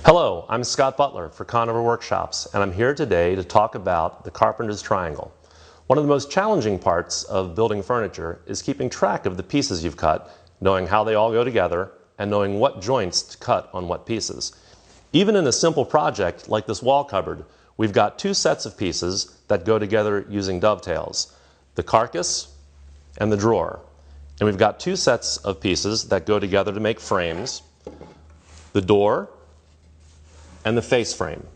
Hello, I'm Scott Butler for Conover Workshops, and I'm here today to talk about the Carpenter's triangle. One of the most challenging parts of building furniture is keeping track of the pieces you've cut, knowing how they all go together, and knowing what joints to cut on what pieces. Even in a simple project like this wall cupboard, we've got two sets of pieces that go together using dovetails, the carcass and the drawer. And we've got two sets of pieces that go together to make frames, the door and the face frame.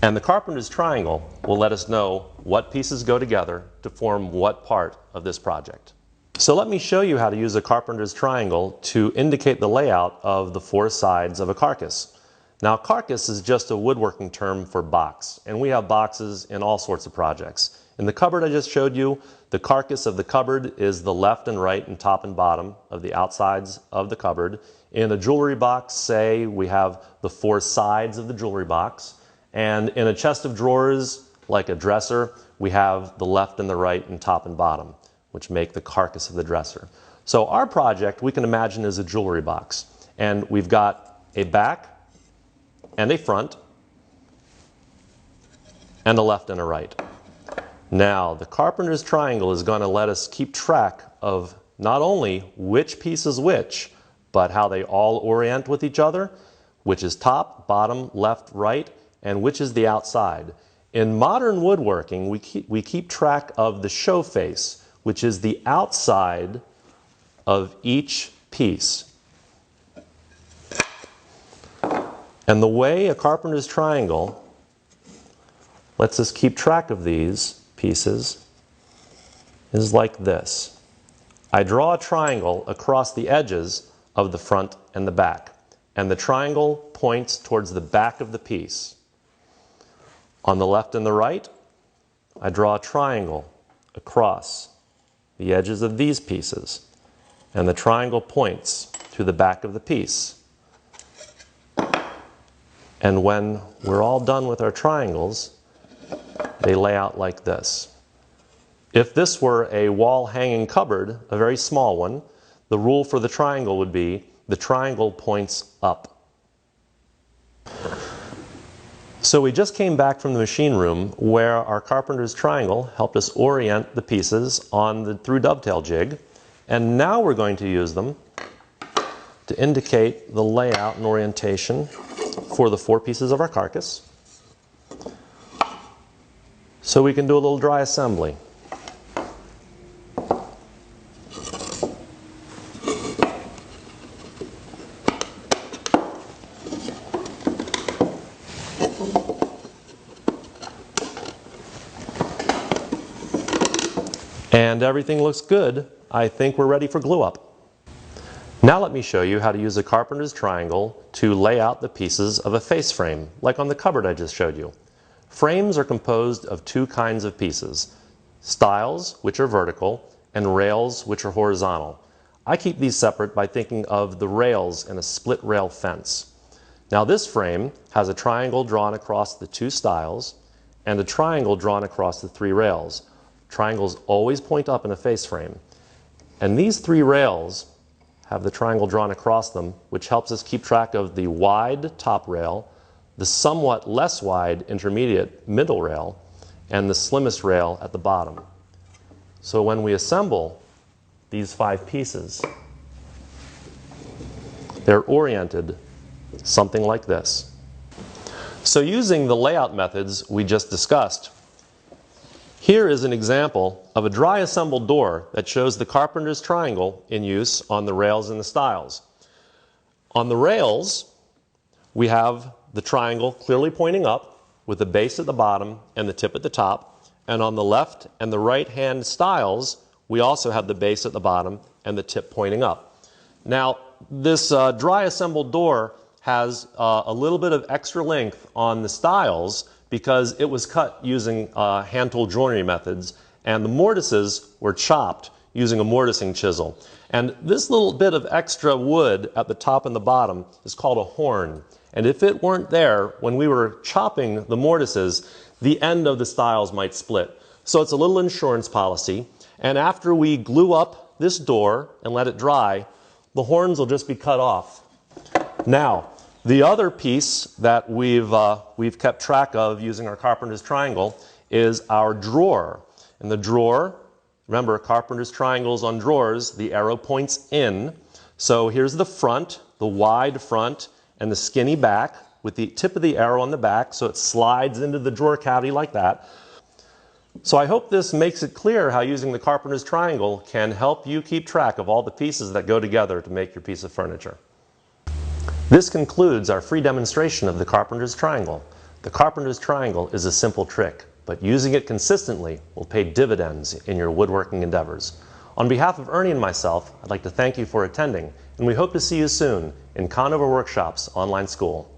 And the Carpenter's triangle will let us know what pieces go together to form what part of this project. So let me show you how to use a Carpenter's triangle to indicate the layout of the four sides of a carcass. Now, carcass is just a woodworking term for box, and we have boxes in all sorts of projects. In the cupboard I just showed you, the carcass of the cupboard is the left and right and top and bottom of the outsides of the cupboard. In a jewelry box, say, we have the four sides of the jewelry box. And in a chest of drawers, like a dresser, we have the left and the right and top and bottom, which make the carcass of the dresser. So our project we can imagine as a jewelry box. And we've got a back and a front and a left and a right. Now, the Carpenter's triangle is going to let us keep track of not only which piece is which, but how they all orient with each other, which is top, bottom, left, right, and which is the outside. In modern woodworking, we keep track of the show face, which is the outside of each piece. And the way a Carpenter's triangle lets us keep track of these pieces is like this. I draw a triangle across the edges of the front and the back, and the triangle points towards the back of the piece. On the left and the right, I draw a triangle across the edges of these pieces, and the triangle points to the back of the piece. And when we're all done with our triangles, they lay out like this. If this were a wall hanging cupboard, a very small one, the rule for the triangle would be the triangle points up. So we just came back from the machine room where our Carpenter's triangle helped us orient the pieces on the through dovetail jig, and now we're going to use them to indicate the layout and orientation for the four pieces of our carcass. So we can do a little dry assembly. And everything looks good. I think we're ready for glue up. Now let me show you how to use a Carpenter's triangle to lay out the pieces of a face frame, like on the cupboard I just showed you. Frames are composed of two kinds of pieces: stiles, which are vertical, and rails, which are horizontal. I keep these separate by thinking of the rails in a split rail fence. Now this frame has a triangle drawn across the two stiles and a triangle drawn across the three rails. Triangles always point up in a face frame. And these three rails have the triangle drawn across them, which helps us keep track of the wide top rail, the somewhat less wide intermediate middle rail, and the slimmest rail at the bottom. So when we assemble these five pieces, they're oriented something like this. So using the layout methods we just discussed, here is an example of a dry assembled door that shows the Carpenter's triangle in use on the rails and the stiles. On the rails, we have the triangle clearly pointing up with the base at the bottom and the tip at the top. And on the left and the right hand stiles, we also have the base at the bottom and the tip pointing up. Now, this dry assembled door has a little bit of extra length on the stiles because it was cut using hand tool joinery methods, and the mortises were chopped using a mortising chisel. And this little bit of extra wood at the top and the bottom is called a horn. And if it weren't there when we were chopping the mortises, the end of the stiles might split. So it's a little insurance policy. And after we glue up this door and let it dry, the horns will just be cut off. Now, The other piece that we've kept track of using our Carpenter's triangle is our drawer. And the drawer, remember, Carpenter's triangles on drawers, the arrow points in. So here's the front, the wide front, and the skinny back with the tip of the arrow on the back, so it slides into the drawer cavity like that. So I hope this makes it clear how using the Carpenter's triangle can help you keep track of all the pieces that go together to make your piece of furniture. This concludes our free demonstration of the Carpenter's triangle. The Carpenter's triangle is a simple trick, but using it consistently will pay dividends in your woodworking endeavors. On behalf of Ernie and myself, I'd like to thank you for attending, and we hope to see you soon in Conover Workshop's online school.